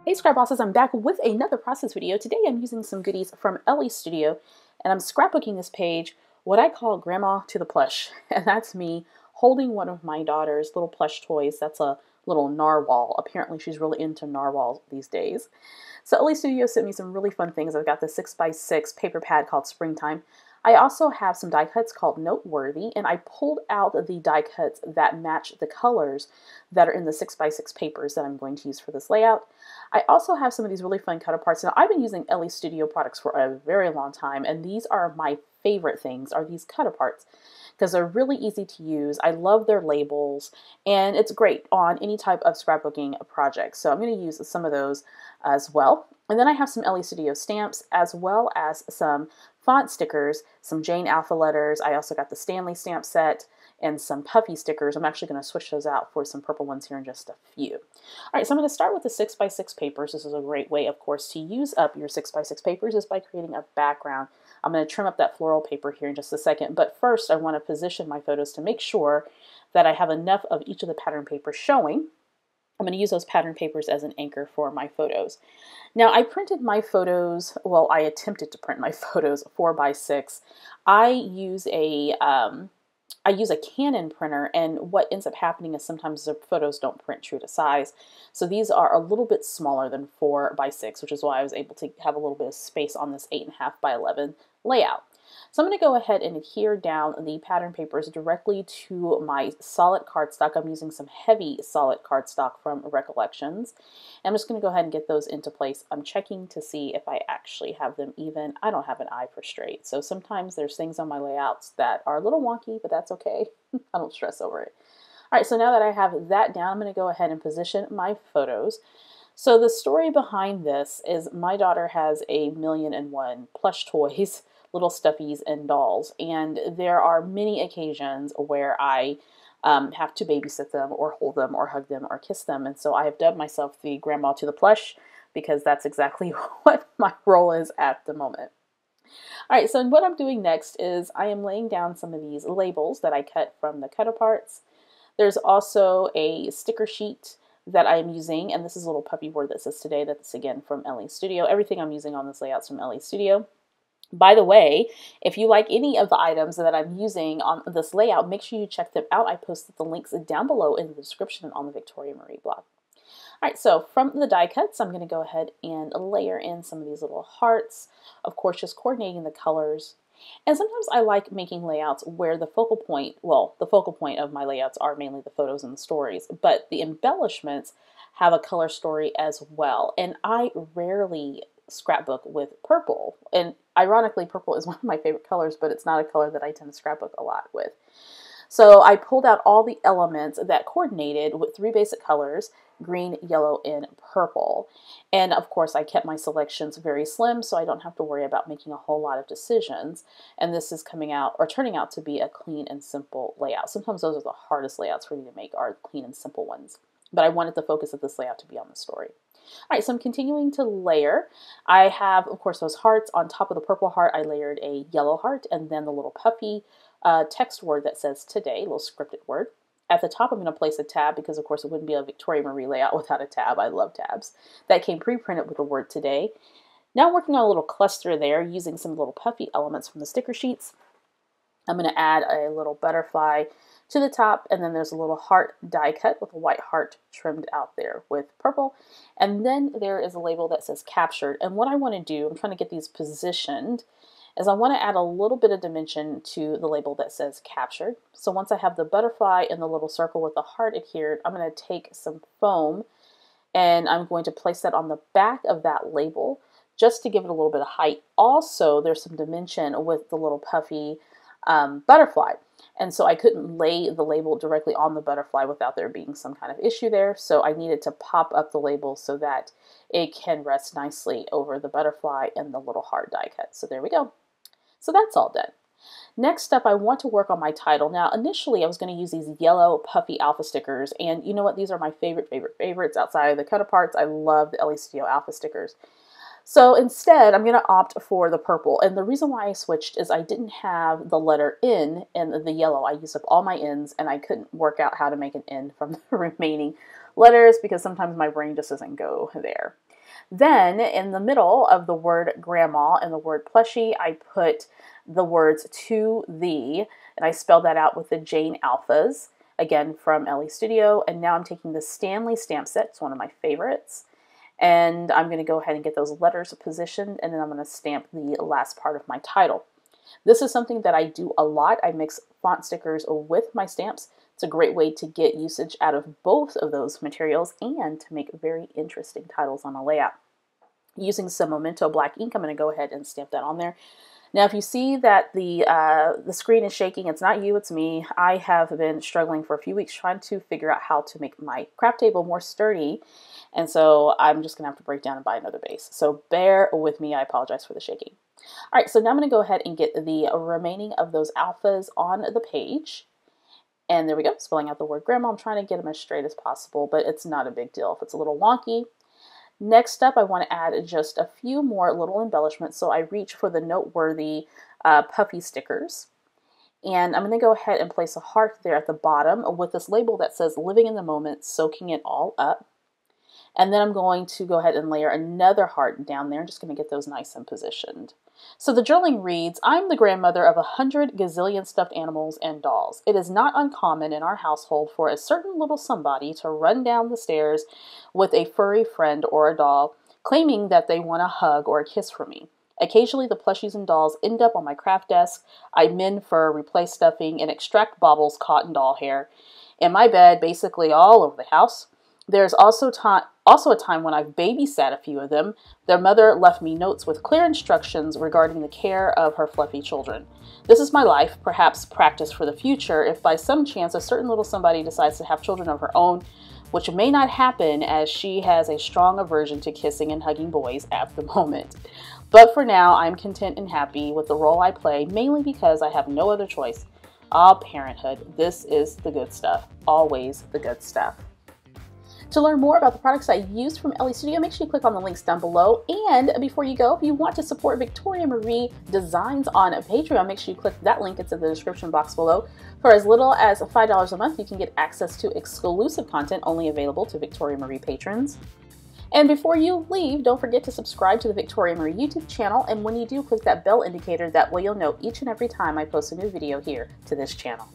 Hey Scrap Bosses, I'm back with another process video. Today I'm using some goodies from Ellie Studio and I'm scrapbooking this page, what I call Grandma to the Plush. And that's me holding one of my daughter's little plush toys. That's a little narwhal. Apparently she's really into narwhals these days. So Ellie Studio sent me some really fun things. I've got the 6x6 paper pad called Springtime. I also have some die cuts called Noteworthy, and I pulled out the die cuts that match the colors that are in the 6x6 papers that I'm going to use for this layout. I also have some of these really fun cut aparts. Now, I've been using Ellie Studio products for a very long time, and these are my favorite things, are these cut aparts, because they're really easy to use. I love their labels, and it's great on any type of scrapbooking project. So I'm going to use some of those as well. And then I have some Ellie Studio stamps, as well as some font stickers, some Jane Alpha letters. I also got the Stanley stamp set and some puffy stickers. I'm actually going to switch those out for some purple ones here in just a few. All right, so I'm going to start with the 6x6 papers. This is a great way, of course, to use up your 6x6 papers is by creating a background. I'm going to trim up that floral paper here in just a second, but first I want to position my photos to make sure that I have enough of each of the pattern papers showing. I'm going to use those pattern papers as an anchor for my photos. Now, I printed my photos, well, I attempted to print my photos 4x6. I use a Canon printer, and what ends up happening is sometimes the photos don't print true to size. So these are a little bit smaller than 4x6, which is why I was able to have a little bit of space on this 8.5x11 layout. So I'm going to go ahead and adhere down the pattern papers directly to my solid cardstock. I'm using some heavy solid cardstock from Recollections. And I'm just going to go ahead and get those into place. I'm checking to see if I actually have them even. I don't have an eye for straight. So sometimes there's things on my layouts that are a little wonky, but that's okay. I don't stress over it. All right, so now that I have that down, I'm going to go ahead and position my photos. So the story behind this is my daughter has a million and one plush toys, little stuffies and dolls, and there are many occasions where I have to babysit them or hold them or hug them or kiss them, and so I have dubbed myself the Grandma to the Plush because that's exactly what my role is at the moment. All right, so what I'm doing next is I am laying down some of these labels that I cut from the cut aparts. There's also a sticker sheet that I'm using, and this is a little puppy board that says today. That's again from Ellie Studio. Everything I'm using on this layout is from Ellie Studio. By the way, if you like any of the items that I'm using on this layout, make sure you check them out. I posted the links down below in the description on the Victoria Marie blog. All right, so from the die cuts, I'm going to go ahead and layer in some of these little hearts. Of course, just coordinating the colors. And sometimes I like making layouts where the focal point, well, the focal point of my layouts are mainly the photos and the stories, but the embellishments have a color story as well. And I rarely scrapbook with purple. And ironically, purple is one of my favorite colors, but it's not a color that I tend to scrapbook a lot with. So I pulled out all the elements that coordinated with three basic colors: green, yellow, and purple. And of course, I kept my selections very slim, so I don't have to worry about making a whole lot of decisions. And this is coming out, or turning out to be, a clean and simple layout. Sometimes those are the hardest layouts for me to make, are clean and simple ones. But I wanted the focus of this layout to be on the story. All right, so I'm continuing to layer. I have, of course, those hearts. On top of the purple heart, I layered a yellow heart, and then the little puffy text word that says today, a little scripted word. At the top, I'm going to place a tab because, of course, it wouldn't be a Victoria Marie layout without a tab. I love tabs. That came pre-printed with the word today. Now I'm working on a little cluster there using some little puffy elements from the sticker sheets. I'm going to add a little butterfly to the top, and then there's a little heart die cut with a white heart trimmed out there with purple. And then there is a label that says captured. And what I want to do, I'm trying to get these positioned, is I want to add a little bit of dimension to the label that says captured. So once I have the butterfly and the little circle with the heart adhered, I'm going to take some foam and I'm going to place that on the back of that label just to give it a little bit of height. Also, there's some dimension with the little puffy butterfly. And so I couldn't lay the label directly on the butterfly without there being some kind of issue there. So I needed to pop up the label so that it can rest nicely over the butterfly and the little heart die cut. So there we go. So that's all done. Next up, I want to work on my title. Now, initially, I was going to use these yellow puffy alpha stickers. And you know what? These are my favorites outside of the cut aparts. I love the Ellie Studio alpha stickers. So instead, I'm going to opt for the purple. And the reason why I switched is I didn't have the letter N in the yellow. I used up all my N's, and I couldn't work out how to make an N from the remaining letters because sometimes my brain just doesn't go there. Then in the middle of the word grandma and the word plushie, I put the words to thee, and I spelled that out with the Jane Alphas, again from Ellie Studio. And now I'm taking the Stanley stamp set. It's one of my favorites. And I'm going to go ahead and get those letters positioned, and then I'm going to stamp the last part of my title. This is something that I do a lot. I mix font stickers with my stamps. It's a great way to get usage out of both of those materials and to make very interesting titles on a layout. Using some Memento black ink, I'm going to go ahead and stamp that on there. Now, if you see that the screen is shaking, it's not you, it's me. I have been struggling for a few weeks trying to figure out how to make my craft table more sturdy. And so I'm just going to have to break down and buy another base. So bear with me. I apologize for the shaking. All right, so now I'm going to go ahead and get the remaining of those alphas on the page. And there we go, spelling out the word grandma. I'm trying to get them as straight as possible, but it's not a big deal if it's a little wonky. Next up, I want to add just a few more little embellishments. So I reach for the noteworthy puffy stickers. And I'm going to go ahead and place a heart there at the bottom with this label that says living in the moment, soaking it all up. And then I'm going to go ahead and layer another heart down there. I'm just going to get those nice and positioned. So the journaling reads, I'm the grandmother of 100 gazillion stuffed animals and dolls. It is not uncommon in our household for a certain little somebody to run down the stairs with a furry friend or a doll, claiming that they want a hug or a kiss from me. Occasionally the plushies and dolls end up on my craft desk. I mend fur, replace stuffing, and extract baubles caught in doll hair. In my bed, basically all over the house. There's also a time when I've babysat a few of them. Their mother left me notes with clear instructions regarding the care of her fluffy children. This is my life, perhaps practice for the future if by some chance a certain little somebody decides to have children of her own, which may not happen as she has a strong aversion to kissing and hugging boys at the moment. But for now, I'm content and happy with the role I play, mainly because I have no other choice. Ah, parenthood, this is the good stuff. Always the good stuff. To learn more about the products I used from Ellie Studio, make sure you click on the links down below. And before you go, if you want to support Victoria Marie Designs on Patreon, make sure you click that link. It's in the description box below. For as little as $5 a month, you can get access to exclusive content only available to Victoria Marie patrons. And before you leave, don't forget to subscribe to the Victoria Marie YouTube channel. And when you do, click that bell indicator. That way you'll know each and every time I post a new video here to this channel.